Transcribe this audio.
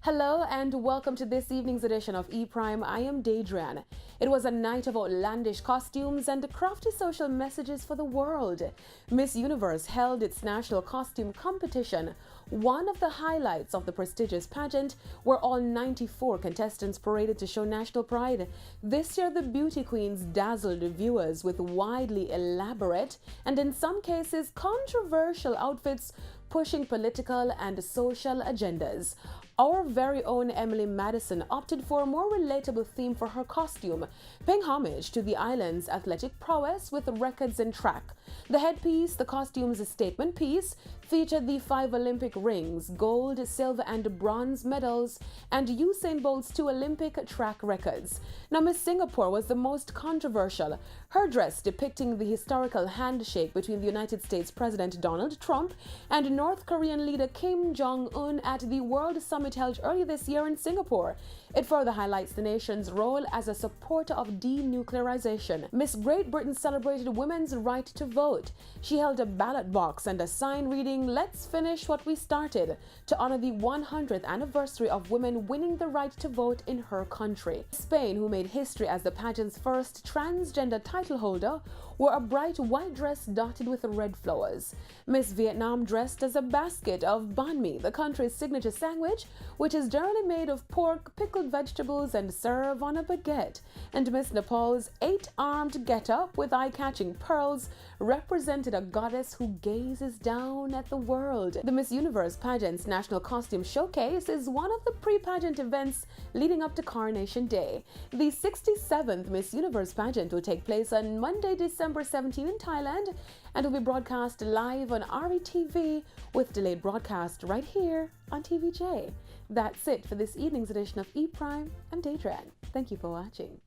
Hello and welcome to this evening's edition of E-Prime. I am Daedrian. It was a night of outlandish costumes and crafty social messages for the world. Miss Universe held its national costume competition. One of the highlights of the prestigious pageant were all 94 contestants paraded to show national pride. This year, the beauty queens dazzled viewers with widely elaborate and in some cases controversial outfits pushing political and social agendas. Our very own Emily Madison opted for a more relatable theme for her costume, paying homage to the island's athletic prowess with records in track. The headpiece, the costume's statement piece, featured the 5 Olympic rings, gold, silver, and bronze medals, and Usain Bolt's 2 Olympic track records. Now, Miss Singapore was the most controversial. Her dress depicting the historical handshake between the United States President Donald Trump and North Korean leader Kim Jong-un at the World Summit held earlier this year in Singapore. It further highlights the nation's role as a supporter of denuclearization. Miss Great Britain celebrated women's right to vote. She held a ballot box and a sign reading, "Let's finish what we started," to honor the 100th anniversary of women winning the right to vote in her country. Spain, who made history as the pageant's first transgender title holder, wore a bright white dress dotted with red flowers. Miss Vietnam dressed as a basket of banh mi, the country's signature sandwich, which is generally made of pork, pickled vegetables, and served on a baguette. And Miss Nepal's 8-armed get-up with eye-catching pearls represented a goddess who gazes down at the world. The Miss Universe pageant's national costume showcase is one of the pre-pageant events leading up to Coronation Day. The 67th Miss Universe pageant will take place on Monday, December 17 in Thailand and will be broadcast live on RETV with delayed broadcast right here on TVJ. That's it for this evening's edition of E-Prime. I'm Daedrian. Thank you for watching.